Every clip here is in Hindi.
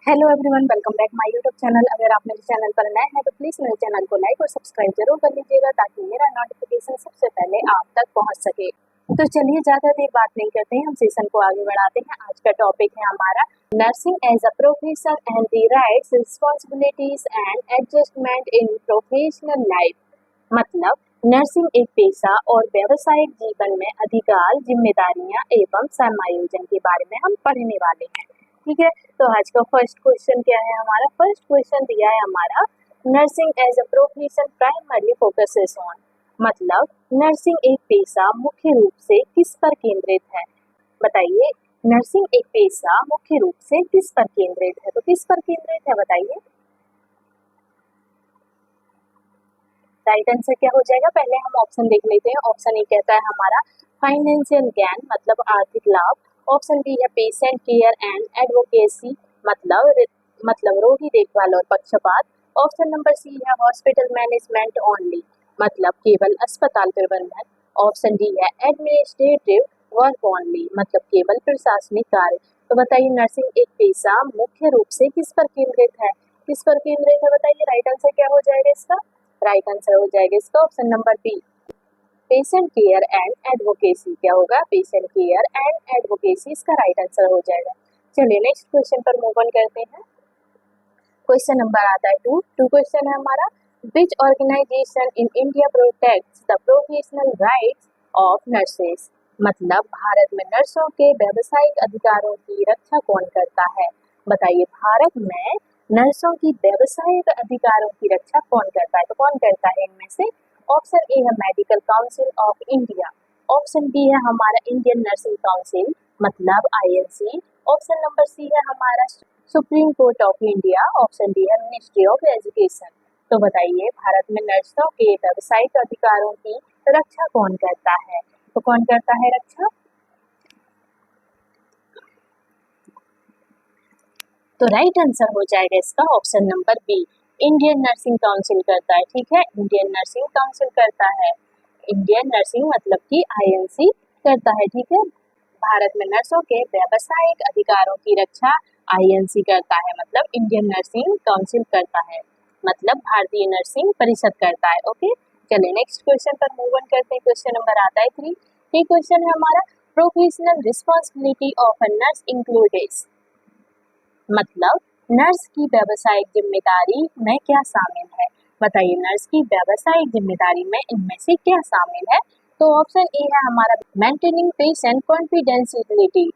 Hello everyone, welcome back my YouTube channel. अगर आप मेरे चैनल पर नए हैं तो प्लीज़ मेरे चैनल को लाइक और सब्सक्राइब जरूर कर लीजिएगा ताकि मेरा नोटिफिकेशन सबसे पहले आप तक पहुंच सके। तो चलिए ज़्यादा देर बात नहीं करते हैं, हम सेशन को आगे बढ़ाते हैं। आज का टॉपिक है हमारा nursing as a profession and the rights, responsibilities and adjustment in professional life. मतलब नर्सिंग एक पेशा और व्यावसायिक जीवन में अधिकार, जिम्मेदारियां एवं समायोजन के बारे में हम पढ़ने वाले हैं। ठीक है, तो आज का फर्स्ट क्वेश्चन क्या है हमारा? फर्स्ट क्वेश्चन दिया है हमारा, nursing as a profession primarily focuses on. मतलब नर्सिंग एक पेशा मुख्य रूप से किस पर केंद्रित है? बताइए, नर्सिंग एक पेशा मुख्य रूप से किस पर केंद्रित है? तो किस पर केंद्रित है बताइए। राइट आंसर क्या हो जाएगा? पहले हम ऑप्शन देख लेते हैं। ऑप्शन ए कहता है हमारा फाइनेंशियल गेन, मतलब आर्थिक लाभ। ऑप्शन बी है पेशेंट केयर एंड एडवोकेसी, मतलब रोगी देखभाल और पक्षपात। ऑप्शन नंबर सी है हॉस्पिटल मैनेजमेंट ओनली, मतलब केवल अस्पताल प्रबंधन। ऑप्शन डी है एडमिनिस्ट्रेटिव वर्क ओनली, मतलब केवल प्रशासनिक कार्य। तो बताइए, नर्सिंग एक पेशा मुख्य रूप से किस पर केंद्रित है? किस पर केंद्रित है बताइए। राइट आंसर क्या हो जाएगा इसका? राइट आंसर हो जाएगा इसका option number B, patient care and advocacy. क्या होगा? पेशेंट केयर एंड एडवोकेसी इसका राइट आंसर हो जाएगा। चलिए नेक्स्ट क्वेश्चन पर मूव ऑन करते हैं। क्वेश्चन नंबर आता है टू क्वेश्चन है हमारा, which organisation in India protects the professional rights of nurses. मतलब भारत में नर्सों के व्यावसायिक अधिकारों की रक्षा कौन करता है? बताइए, भारत में नर्सों की व्यावसायिक अधिकारों की रक्षा कौन करता है? तो कौन करता है इनमें से? ऑप्शन ए है medical council of India. Option B है हमारा इंडियन नर्सिंग काउंसिल, मतलब आईएनसी। ऑप्शन नंबर सी है हमारा supreme court of India. Option D है मिनिस्ट्री ऑफ एजुकेशन। तो बताइए, भारत में नर्सों के व्यावसायिक अधिकारों की रक्षा कौन करता है? तो कौन करता है रक्षा? तो राइट आंसर हो जाएगा इसका option number B, Indian nursing council करता है। ठीक है, इंडियन नर्सिंग काउंसिल करता है। इंडियन नर्सिंग मतलब कि आईएनसी करता है। ठीक है, भारत में नर्सों के व्यावसायिक अधिकारों की रक्षा आईएनसी करता है, मतलब इंडियन नर्सिंग काउंसिल करता है, मतलब भारतीय नर्सिंग परिषद करता है। ओके, चलिए नेक्स्ट क्वेश्चन पर मूव ऑन करते हैं। क्वेश्चन नंबर आता है 3। ये क्वेश्चन है हमारा, professional responsibility of a nurse included. मतलब नर्स की व्यावसायिक जिम्मेदारी में क्या शामिल है? बताइए, नर्स की व्यावसायिक जिम्मेदारी में इनमें से क्या शामिल है? तो ऑप्शन ए है हमारा मेंटेनिंग पेशेंट कॉन्फिडेंशियलिटी,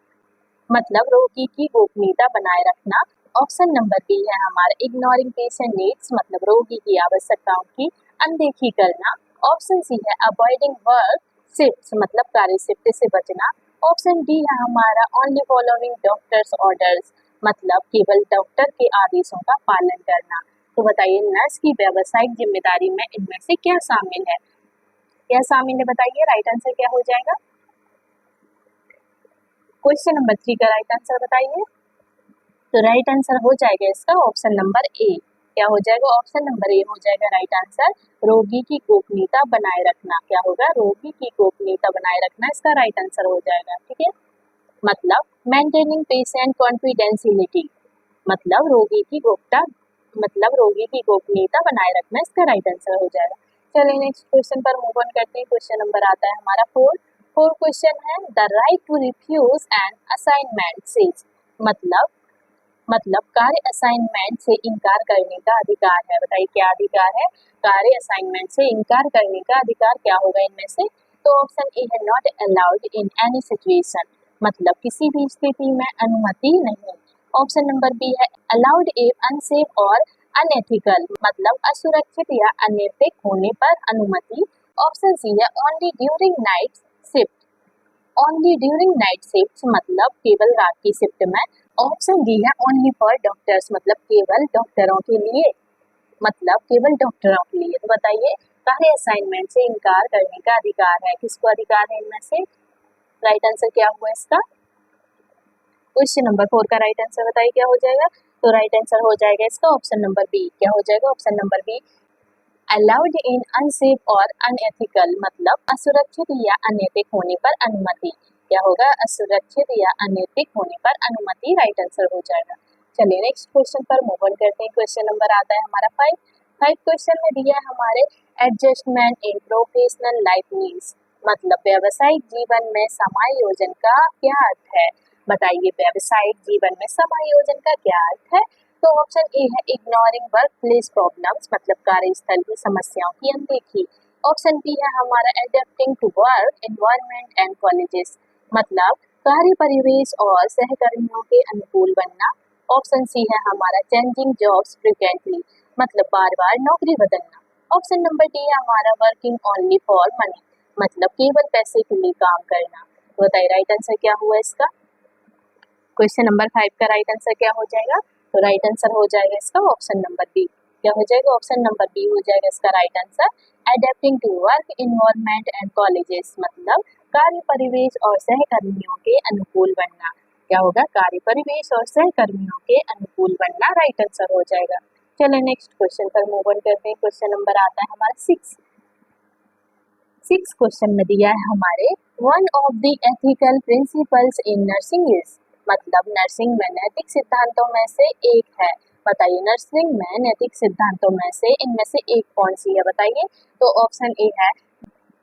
मतलब रोगी की गोपनीयता बनाए रखना। ऑप्शन नंबर बी है हमारा इग्नोरिंग पेशेंट नीड्स, मतलब रोगी की आवश्यकताओं की अनदेखी करना। ऑप्शन सी है अवॉइडिंग वर्क शिफ्ट्स, मतलब कार्य शिफ्ट से बचना। ऑप्शन डी है हमारा ओनली फॉलोइंग डॉक्टर्स ऑर्डर्स, मतलब केवल डॉक्टर के आदेशों का पालन करना। तो बताइए, नर्स की व्यावसायिक जिम्मेदारी में इनमें से क्या शामिल है? क्या शामिल है बताइए। राइट आंसर क्या हो जाएगा? क्वेश्चन नंबर 3 का राइट आंसर बताइए। तो राइट आंसर हो जाएगा इसका ऑप्शन नंबर ए। क्या हो जाएगा? ऑप्शन नंबर ए हो जाएगा राइट आंसर, रोगी की गोपनीयता बनाए रखना। क्या होगा? रोगी की गोपनीयता बनाए रखना इसका राइट आंसर हो जाएगा। ठीक है, मतलब मेंटेनिंग पेशेंट कॉन्फिडेंशियलिटी, मतलब रोगी की गोपनीयता, मतलब रोगी की गोपनीयता बनाए रखना इसका राइट आंसर हो जाएगा। चलिए नेक्स्ट क्वेश्चन पर मूव ऑन करते हैं। क्वेश्चन नंबर आता है हमारा 4 क्वेश्चन है, the right to refuse and assignment says. मतलब कार्य असाइनमेंट से इनकार करने का अधिकार है। बताइए, क्या अधिकार है? कार्य असाइनमेंट से इनकार करने का अधिकार क्या होगा इनमें से? तो ऑप्शन ए है not allowed in any situation, मतलब किसी भी स्थिति में अनुमति नहीं। ऑप्शन नंबर बी है अलाउड ए अनसेफ और अनएथिकल, मतलब असुरक्षित या अनैतिक होने पर अनुमति। ऑप्शन सी है only during night shift, only during night shift, मतलब केवल रात की शिफ्ट में। ऑप्शन डी है ओनली फॉर डॉक्टर्स, मतलब केवल डॉक्टरों के लिए, मतलब केवल डॉक्टरों के लिए। तो बताइए, कार्य असाइनमेंट से इनकार करने का अधिकार है, किसको अधिकार है इनमें से? राइट आंसर क्या हुआ इसका? क्वेश्चन नंबर 4 का राइट आंसर बताइए क्या हो जाएगा? तो राइट आंसर हो जाएगा इसका ऑप्शन नंबर बी। क्या हो जाएगा? Option number B, allowed in unsafe और अनएथिकल, मतलब असुरक्षित या अनैतिक होने पर अनुमति। क्या होगा? असुरक्षित या अनैतिक होने पर अनुमति राइट आंसर हो जाएगा। चलिए नेक्स्ट क्वेश्चन पर मूव ऑन करते हैं। क्वेश्चन नंबर आता है हमारा 5। क्वेश्चन में दिया है हमारे adjustment in professional life needs, मतलब व्यावसायिक जीवन में समायोजन का क्या अर्थ है। बताइए व्यावसायिक जीवन में समायोजन का क्या अर्थ है। तो ऑप्शन ए है इग्नोरिंग वर्क प्लेस प्रॉब्लम्स, मतलब कार्यस्थल की समस्याओं की अनदेखी। ऑप्शन बी है हमारा adapting to work environment and colleagues, मतलब कार्य परिवेश और सहकर्मियों के अनुकूल बनना। ऑप्शन सी है हमारा चेंजिंग जॉब्स फ्रीक्वेंटली, मतलब बार बार नौकरी बदलना। ऑप्शन नंबर डी है हमारा वर्किंग ओनली फॉर मनी, मतलब केवल पैसे के लिए काम करना। तो बताइए राइट आंसर क्या हुआ इसका। क्वेश्चन नंबर 5 का राइट आंसर क्या हो जाएगा। तो राइट आंसर हो जाएगा इसका ऑप्शन नंबर बी। क्या हो जाएगा, ऑप्शन नंबर बी हो जाएगा इसका right answer. Adapting to work environment and colleagues, मतलब कार्य परिवेश और सहकर्मियों के अनुकूल बनना। क्या होगा, कार्य परिवेश और सहकर्मियों के अनुकूल बनना राइट आंसर हो जाएगा। चलिए नेक्स्ट क्वेश्चन पर मूव ऑन करते हैं। क्वेश्चन नंबर आता है हमारा 6 क्वेश्चन में दिया है हमारे one of the ethical principles in nursing is, मतलब नर्सिंग में नैतिक सिद्धांतों में से एक है। बताइए नर्सिंग में नैतिक सिद्धांतों में से इनमें से एक कौन सी है। बताइए। तो ऑप्शन ए है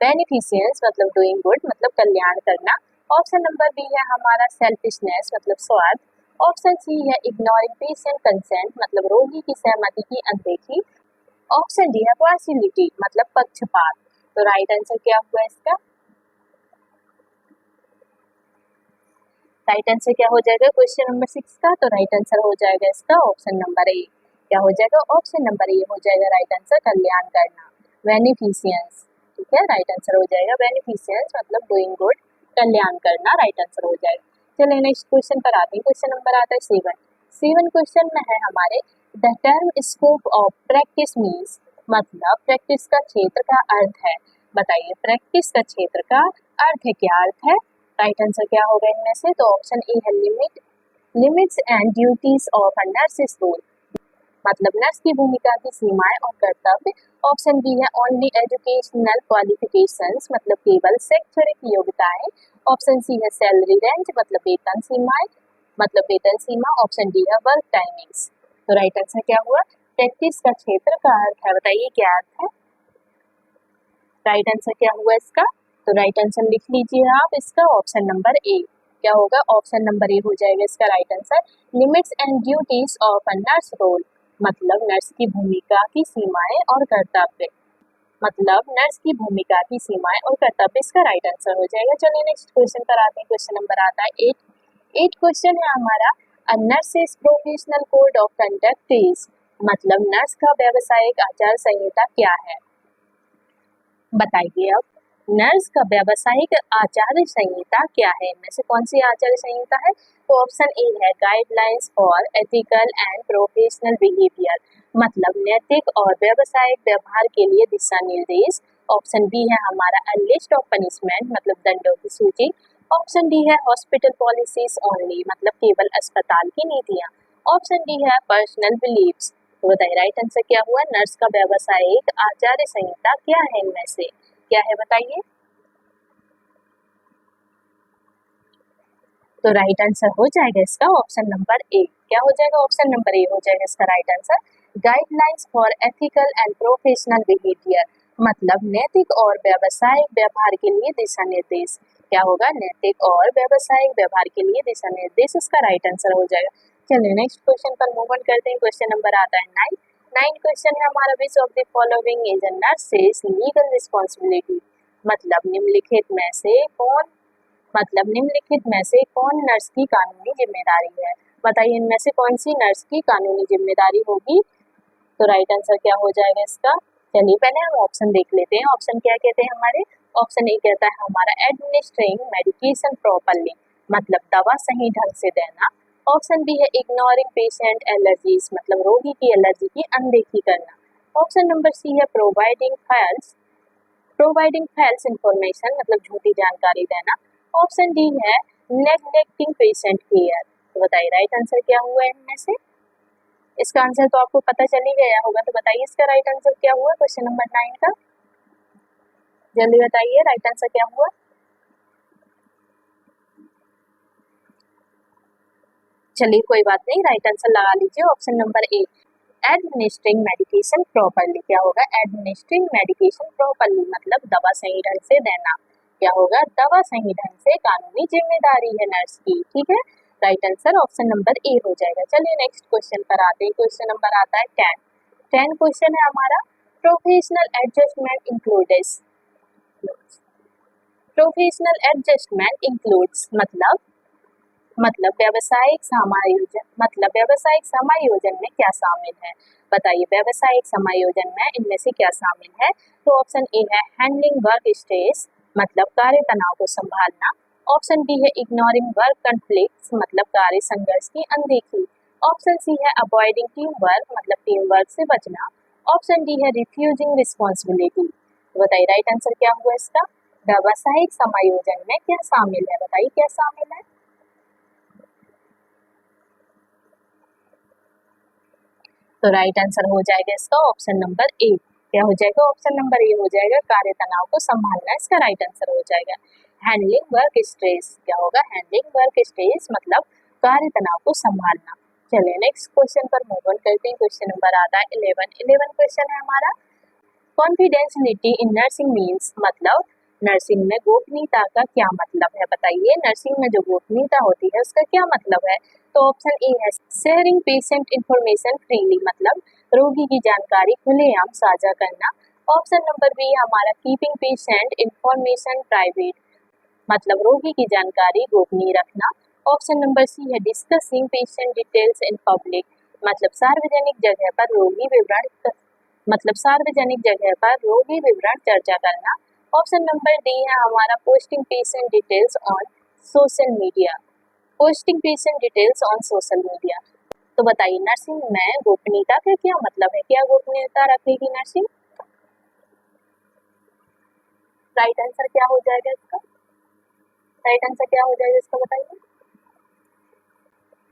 बेनिफिशियंस, मतलब डूइंग गुड, मतलब कल्याण करना। ऑप्शन नंबर बी है हमारा सेल्फिशनेस, मतलब स्वार्थ। ऑप्शन सी है इग्नोरिंग पेशेंट कंसेंट, मतलब रोगी की सहमति की अनदेखी। ऑप्शन डी है पार्शियलिटी, मतलब पक्षपात। तो राइट आंसर क्या हुआ इसका। राइट आंसर क्या हो जाएगा क्वेश्चन नंबर 6 का। तो राइट आंसर हो जाएगा इसका ऑप्शन नंबर ए। क्या हो जाएगा, ऑप्शन नंबर ए हो जाएगा राइट आंसर, कल्याण करना, बेनिफिशियंस। ठीक है, राइट आंसर हो जाएगा बेनिफिशियंस, मतलब डूइंग गुड, कल्याण करना, राइट आंसर हो जाएगा। चलिए नेक्स्ट क्वेश्चन पर आते हैं। क्वेश्चन नंबर आता है 7 क्वेश्चन में है हमारे the term scope of practice means, मतलब प्रैक्टिस का क्षेत्र का अर्थ है। बताइए प्रैक्टिस का क्षेत्र का अर्थ है, क्या अर्थ है। राइट आंसर क्या होगा इनमें से। तो ऑप्शन ए है limits and duties of a nurse role, मतलब नर्स की भूमिका की सीमाएं और कर्तव्य। ऑप्शन बी है ओनली एजुकेशनल क्वालिफिकेशंस, मतलब केवल शैक्षणिक योग्यताएं। ऑप्शन सी है सैलरी रेंज, मतलब वेतन सीमाएं, मतलब वेतन सीमा। ऑप्शन डी है वर्क टाइमिंग्स। तो राइट आंसर क्या हुआ, प्रैक्टिस का क्षेत्र का अर्थ है। बताइए क्या अर्थ है। राइट आंसर क्या हुआ इसका। तो राइट आंसर लिख लीजिए आप इसका ऑप्शन नंबर ए। क्या होगा, ऑप्शन नंबर ए हो जाएगा इसका right answer. Limits and duties of a nurse role, मतलब नर्स की भूमिका की सीमाएं और कर्तव्य, मतलब नर्स की भूमिका की सीमाएं और कर्तव्य, इसका राइट आंसर हो जाएगा। चलिए नेक्स्ट क्वेश्चन पर आते हैं। क्वेश्चन नंबर आता है 8 क्वेश्चन है हमारा a nurses professional code of conduct is, मतलब नर्स का व्यावसायिक आचार संहिता क्या है। बताइए अब नर्स का व्यावसायिक आचार्य संहिता क्या है, इनमें से कौन सी आचार्य संहिता है। तो ऑप्शन ए है guidelines for ethical and professional behaviour, मतलब नैतिक और व्यावसायिक व्यवहार के लिए दिशा निर्देश। ऑप्शन बी है हमारा अ लिस्ट ऑफ पनिशमेंट, मतलब दंडों की सूची। ऑप्शन डी है हॉस्पिटल पॉलिसीज ओनली, मतलब केवल अस्पताल की नीतियां। ऑप्शन डी है पर्सनल बिलीव्स। तो बताइए राइट आंसर क्या हुआ, नर्स का व्यावसायिक आचार्य संहिता क्या है, इनमें से क्या है बताइए। तो राइट आंसर हो जाएगा इसका ऑप्शन नंबर ए। क्या हो जाएगा, ऑप्शन नंबर ए हो जाएगा इसका right answer. Guidelines for ethical and professional behaviour, मतलब नैतिक और व्यावसायिक व्यवहार के लिए दिशा निर्देश। क्या होगा, नैतिक और व्यावसायिक व्यवहार के लिए दिशा निर्देश, इसका राइट आंसर हो जाएगा। चलिए नेक्स्ट क्वेश्चन पर मूव ऑन करते हैं। क्वेश्चन नंबर आता है 9 क्वेश्चन है हमारा which of the following is a nurses legal responsibility, मतलब निम्नलिखित में से कौन, मतलब निम्नलिखित में से कौन नर्स की कानूनी जिम्मेदारी है। बताइए इनमें से कौन सी नर्स की कानूनी जिम्मेदारी होगी। तो राइट आंसर क्या हो जाएगा इसका। चलिए पहले हम ऑप्शन देख लेते हैं। ऑप्शन क्या कहते हैं हमारे। ऑप्शन ए कहता है हमारा एडमिनिस्ट्रिंग मेडिकेशन प्रॉपरली, मतलब दवा सही ढंग से देना। ऑप्शन बी है इग्नोरिंग पेशेंट एलर्जीज, मतलब रोगी की एलर्जी की अनदेखी करना। ऑप्शन नंबर सी है प्रोवाइडिंग फैल्स इंफॉर्मेशन, मतलब झूठी जानकारी देना। ऑप्शन डी है नेग्लेक्टिंग पेशेंट केयर। तो बताइए राइट आंसर क्या हुआ इनमें से। इसका आंसर तो आपको पता चल ही गया होगा, तो बताइए इसका राइट आंसर क्या हुआ क्वेश्चन नंबर 9 का। जल्दी बताइए राइट आंसर क्या हुआ। चलिए कोई बात नहीं, राइट आंसर लगा लीजिए ऑप्शन नंबर ए, एडमिनिस्ट्रिंग मेडिकेशन प्रॉपरली। क्या होगा? एडमिनिस्ट्रिंग मेडिकेशन प्रॉपरली मतलब दवा सही ढंग से देना। क्या होगा? दवा सही ढंग से कानूनी जिम्मेदारी है नर्स की। ठीक है, राइट आंसर ऑप्शन नंबर ए हो जाएगा। चलिए नेक्स्ट क्वेश्चन पर आते हैं। क्वेश्चन नंबर आता है 10 क्वेश्चन है हमारा, professional adjustment includes. Professional adjustment includes मतलब व्यावसायिक समायोजन, मतलब व्यावसायिक समायोजन में क्या शामिल है? बताइए, व्यावसायिक समायोजन में इनमें से क्या शामिल है? तो ऑप्शन ए है हैंडलिंग वर्क स्ट्रेस, मतलब कार्य तनाव को संभालना। ऑप्शन बी है इग्नोरिंग वर्क कॉन्फ्लिक्ट्स, मतलब कार्य संघर्ष की अनदेखी। ऑप्शन सी है अवॉइडिंग टीम वर्क, मतलब टीम वर्क से बचना। ऑप्शन डी है रिफ्यूजिंग रिस्पॉन्सिबिलिटी। तो बताइए राइट आंसर क्या हुआ इसका? व्यावसायिक समायोजन में क्या शामिल है? बताइए क्या शामिल है? तो राइट आंसर हो जाएगा इसका ऑप्शन नंबर ए। क्या हो जाएगा? ऑप्शन नंबर ए हो जाएगा, कार्य तनाव को संभालना इसका राइट आंसर हो जाएगा। हैंडलिंग वर्क स्ट्रेस, क्या होगा? हैंडलिंग वर्क स्ट्रेस मतलब कार्य तनाव को संभालना। चलिए नेक्स्ट क्वेश्चन पर मूव ऑन करते हैं। क्वेश्चन नंबर आता है 11 क्वेश्चन है हमारा, कॉन्फिडेंशियलिटी इन नर्सिंग मीन्स, मतलब नर्सिंग में गोपनीयता का क्या मतलब है? बताइए, नर्सिंग में जो गोपनीयता होती है उसका क्या मतलब है? तो ऑप्शन ए है शेयरिंग पेशेंट इंफॉर्मेशन फ्रीली, मतलब रोगी की जानकारी खुलेआम साझा करना। ऑप्शन नंबर बी है हमारा कीपिंग पेशेंट इंफॉर्मेशन प्राइवेट, मतलब रोगी की जानकारी गोपनीय रखना। ऑप्शन नंबर सी है discussing patient details in public, मतलब सार्वजनिक जगह पर रोगी विवरण, मतलब सार्वजनिक जगह पर रोगी विवरण चर्चा करना। ऑप्शन नंबर डी है हमारा posting patient details on social media, posting patient details on social media. तो बताइए नर्सिंग में गोपनीयता का क्या मतलब है? क्या गोपनीयता रखेगी नर्सिंग? राइट आंसर क्या हो जाएगा इसका? राइट आंसर क्या हो जाएगा इसका बताइए?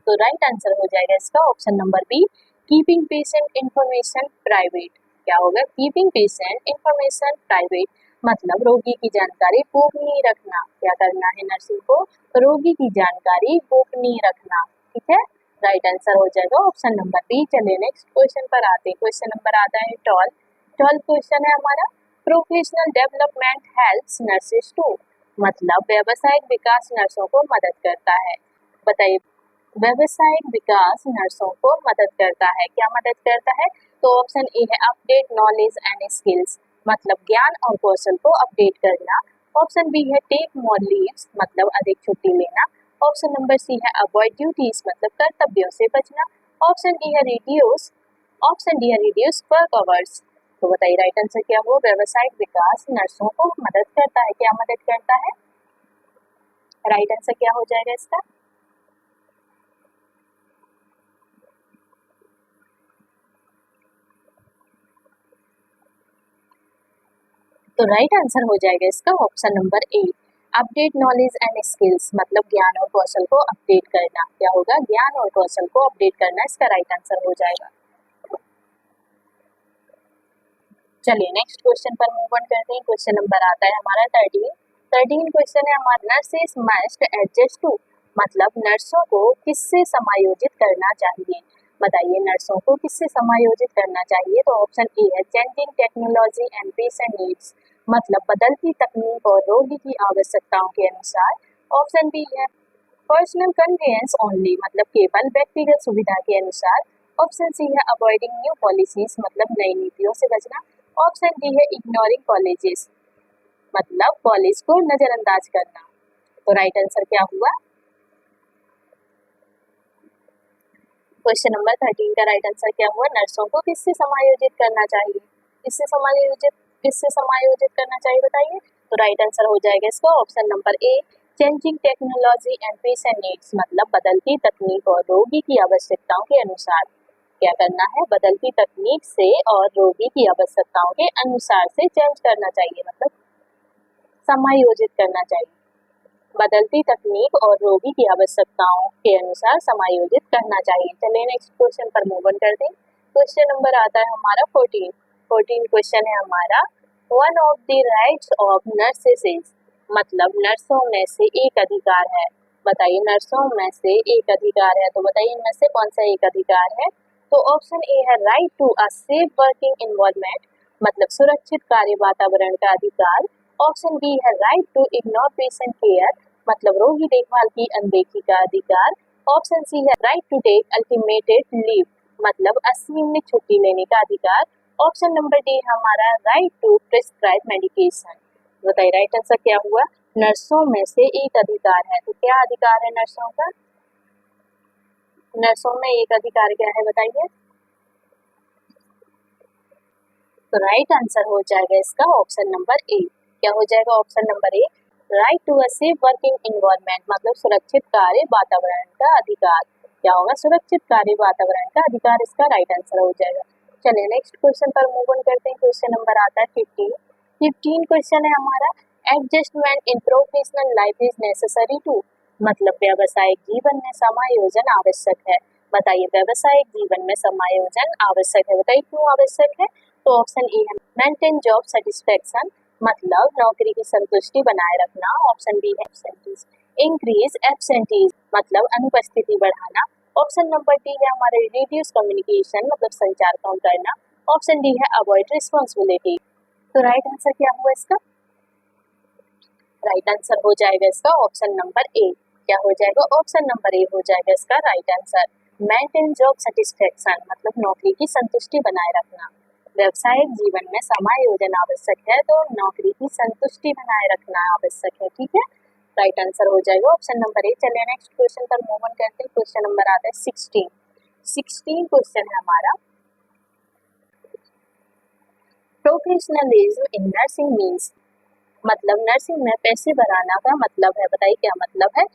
तो राइट आंसर हो जाएगा इसका option number B, keeping patient information private. क्या होगा? कीपिंग पेशेंट इंफॉर्मेशन प्राइवेट मतलब रोगी की जानकारी गोपनीय रखना। क्या करना है नर्सिंग को? रोगी की जानकारी गोपनीय रखना। ठीक है, राइट आंसर हो जाएगा ऑप्शन नंबर बी। चलिए नेक्स्ट क्वेश्चन पर आते हैं। क्वेश्चन नंबर आता है 12 क्वेश्चन है हमारा, professional development helps nurses to, मतलब व्यावसायिक विकास नर्सों को मदद करता है। बताइए, व्यावसायिक विकास नर्सों को मदद करता है, क्या मदद करता है? तो ऑप्शन ए है अपडेट नॉलेज एंड स्किल्स, मतलब ज्ञान और कौशल को अपडेट करना। ऑप्शन बी है टेक मोर लीव्स, मतलब अधिक छुट्टी लेना। ऑप्शन नंबर सी है अवॉइड ड्यूटीज, मतलब कर्तव्यों से बचना। ऑप्शन डी है रिड्यूस वर्क आवर्स। तो बताइए राइट आंसर क्या हुआ? व्यावसायिक विकास नर्सों को मदद करता है। क्या मदद करता है? राइट आंसर क्या हो जाएगा इसका? तो राइट आंसर हो जाएगा इसका option number A, update knowledge and skills, मतलब ज्ञान और कौशल को अपडेट करना। क्या होगा? ज्ञान और कौशल को अपडेट करना इसका राइट आंसर हो जाएगा। चलिए नेक्स्ट क्वेश्चन पर मूव ऑन करते हैं। क्वेश्चन नंबर आता है हमारा 13 क्वेश्चन है हमारा, नर्सेस मस्ट एडजस्ट टू, मतलब नर्सों को किससे समायोजित करना चाहिए? बताइए नर्सों को किससे समायोजित करना चाहिए? तो ऑप्शन ए है changing technology and patient needs, मतलब बदलती तकनीक और रोगी की आवश्यकताओं के अनुसार। ऑप्शन बी है पर्सनल कन्वीनियंस ओनली, मतलब केवल व्यक्तिगत सुविधा के अनुसार। ऑप्शन सी है अवॉइडिंग न्यू पॉलिसीज, मतलब नई नीतियों से बचना। ऑप्शन डी है इग्नोरिंग कॉलेजेस, मतलब कॉलेज को नजरअंदाज करना। तो राइट आंसर क्या हुआ? क्वेश्चन नंबर 13 का राइट आंसर क्या हुआ? नर्सों को किससे समायोजित करना चाहिए? किससे समायोजित करना चाहिए बताइए? तो राइट आंसर हो जाएगा इसका option number A, changing technology and patient needs, मतलब बदलती तकनीक और रोगी की आवश्यकताओं के अनुसार। क्या करना है? बदलती तकनीक से और रोगी की आवश्यकताओं के अनुसार से चेंज करना चाहिए, मतलब समायोजित करना चाहिए। बदलती तकनीक और रोगी की आवश्यकताओं के अनुसार समायोजित करना चाहिए। चलिए नेक्स्ट क्वेश्चन पर मूव ऑन करते हैं। क्वेश्चन नंबर आता है हमारा 14 क्वेश्चन है हमारा, one of the rights of nurses, मतलब नर्सों में से एक अधिकार है। बताइए नर्सों में से एक अधिकार है, तो बताइए इनमें से कौन सा एक अधिकार है। तो ऑप्शन ए है right to a safe working environment, मतलब सुरक्षित कार्य वातावरण का अधिकार। ऑप्शन बी है right to ignore patient care, मतलब रोगी देखभाल की अनदेखी का अधिकार। ऑप्शन सी है राइट टू टेक अल्टीमेटेड लीव, मतलब असीमित छुट्टी लेने का अधिकार। ऑप्शन नंबर डी है हमारा राइट टू प्रिस्क्राइब मेडिकेशन। बताइए राइट आंसर क्या हुआ। नर्सों में से एक अधिकार है, तो क्या अधिकार है नर्सों का। नर्सों में एक अधिकार क्या है बताइए। तो राइट आंसर हो जाएगा इसका ऑप्शन नंबर ए। क्या हो जाएगा option number A, right to a safe working environment, मतलब सुरक्षित कार्य वातावरण का अधिकार। क्या होगा, सुरक्षित कार्य वातावरण का अधिकार इसका राइट आंसर हो जाएगा। चलिए नेक्स्ट क्वेश्चन पर मूव ऑन करते हैं। क्वेश्चन नंबर आता है 15 क्वेश्चन है हमारा, adjustment in professional life is necessary to, मतलब व्यावसायिक जीवन में समायोजन आवश्यक है। बताइए व्यावसायिक जीवन में समायोजन आवश्यक है, बताइए क्यों आवश्यक है। तो ऑप्शन ए है मेंटेन जॉब सेटिस्फेक्शन, मतलब नौकरी की संतुष्टि बनाए रखना। ऑप्शन बी है एब्सेंटीज इंक्रीज एब्सेंटीज, मतलब अनुपस्थिति बढ़ाना। ऑप्शन नंबर डी है हमारे रिड्यूस कम्युनिकेशन, मतलब संचार कम करना। ऑप्शन डी है अवॉइड रिस्पॉन्सिबिलिटी। तो राइट आंसर क्या हुआ इसका। राइट आंसर हो जाएगा इसका ऑप्शन नंबर ए। क्या हो जाएगा ऑप्शन नंबर ए हो जाएगा इसका right answer. Maintain job satisfaction, मतलब नौकरी की संतुष्टि बनाए रखना। व्यवसायिक जीवन में समायोजन आवश्यक है, तो नौकरी की संतुष्टि बनाए रखना आवश्यक है। ठीक है, राइट आंसर हो जाएगा ऑप्शन नंबर ए। चलिए नेक्स्ट क्वेश्चन पर मूव ऑन करते हैं। क्वेश्चन नंबर आता है 16 क्वेश्चन है हमारा, प्रोफेशनलिज्म इन नर्सिंग मीन्स, मतलब नर्सिंग में पैसे बढ़ाना का मतलब है। बताइए क्या मतलब है।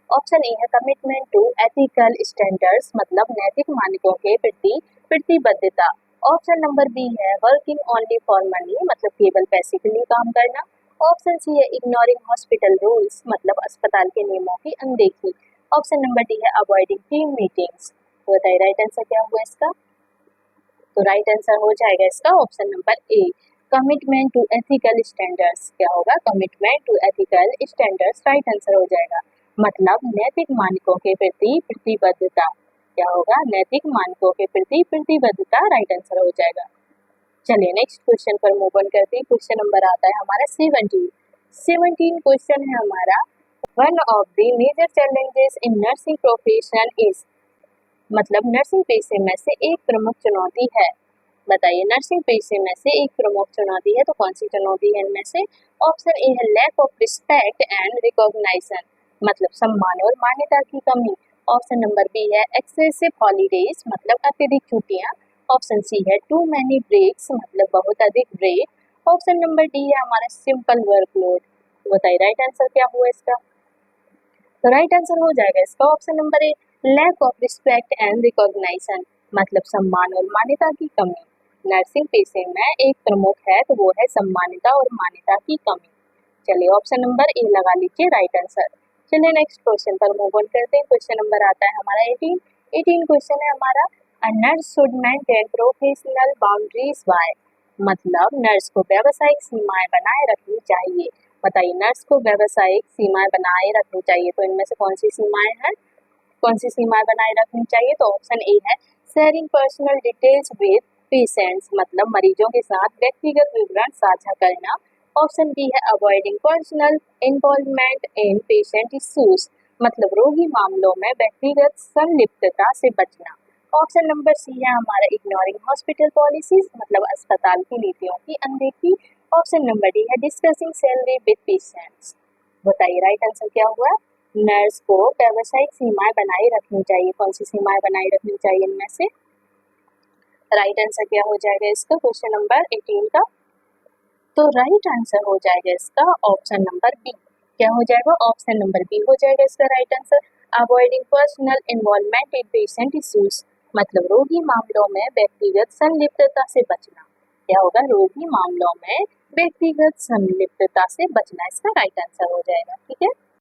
ऑप्शन ए है कमिटमेंट टू एथिकल स्टैंडर्ड्स, मतलब नैतिक मानकों के प्रति प्रतिबद्धता। ऑप्शन नंबर बी है वर्किंग ओनली फॉर मनी, मतलब केवल पैसे के लिए काम करना। ऑप्शन सी है इग्नोरिंग हॉस्पिटल रूल्स, मतलब अस्पताल के नियमों की अनदेखी। ऑप्शन नंबर डी है अवॉइडिंग टीम मीटिंग्स। तो बताइए राइट आंसर क्या हुआ इसका। तो राइट आंसर हो जाएगा इसका option number A, commitment to ethical standards. क्या होगा, commitment to ethical standards right answer हो जाएगा, मतलब नैतिक मानकों के प्रति प्रतिबद्धता। क्या होगा, नैतिक मानकों के प्रति प्रतिबद्धता राइट आंसर हो जाएगा। चलिए नेक्स्ट क्वेश्चन पर मूव ऑन करते हैं। क्वेश्चन नंबर आता है हमारा 17 क्वेश्चन है हमारा, one of the major challenges in nursing profession is, मतलब नर्सिंग पेशे में से एक प्रमुख चुनौती है। बताइए नर्सिंग पेशे में से एक प्रमुख चुनौती है, तो कौन सी चुनौती है इनमें से। ऑप्शन ए है lack of respect and recognition, मतलब सम्मान और मान्यता की कमी। ऑप्शन नंबर बी है एक्सेसिव हॉलीडेज, मतलब अत्यधिक छुट्टियां। ऑप्शन सी है टू मैनी ब्रेक्स, मतलब बहुत अधिक ब्रेक। ऑप्शन नंबर डी है हमारा सिंपल वर्कलोड। बताइए राइट आंसर क्या हुआ इसका। तो राइट आंसर हो जाएगा इसका option number A, lack of respect and recognition, मतलब सम्मान और मान्यता की कमी। नर्सिंग पेशे में एक प्रमुख है, तो वो है सम्मानिता और मान्यता की कमी। चलिए ऑप्शन नंबर ए लगा लीजिए राइट आंसर। चलिए नेक्स्ट क्वेश्चन पर मूव ऑन करते हैं। क्वेश्चन नंबर आता है हमारा 18 क्वेश्चन है हमारा, a nurse should maintain professional boundaries by, मतलब नर्स को व्यावसायिक सीमाएं बनाए रखनी चाहिए। बताइए नर्स को व्यावसायिक सीमाएं बनाए रखनी चाहिए, तो इनमें से कौन सी सीमाएं हैं, कौन सी सीमाएं बनाए रखनी चाहिए। तो ऑप्शन ए है sharing personal details with patients, मतलब मरीजों के साथ व्यक्तिगत विवरण साझा करना। ऑप्शन बी है avoiding personal involvement in patient issues, मतलब रोगी मामलों में व्यक्तिगत संलिप्तता से बचना। ऑप्शन नंबर सी है हमारा इग्नोरिंग हॉस्पिटल पॉलिसीज, मतलब अस्पताल की नीतियों की अनदेखी। ऑप्शन नंबर डी है डिस्कसिंग सैलरी विद पेशेंट्स। बताइए राइट आंसर क्या हुआ। नर्स को व्यावसायिक सीमाएं बनाए रखनी चाहिए, कौन सी सीमाएं बनाए रखनी चाहिए इनमें से। राइट आंसर क्या हो जाएगा इसका क्वेश्चन नंबर 18 का। तो राइट आंसर हो जाएगा इसका ऑप्शन नंबर बी। क्या हो जाएगा, ऑप्शन नंबर बी हो जाएगा इसका right answer, avoiding personal involvement in patient issues, मतलब रोगी मामलों में व्यक्तिगत संलिप्तता से बचना। क्या होगा, रोगी मामलों में व्यक्तिगत संलिप्तता से बचना इसका राइट आंसर हो जाएगा। ठीक है।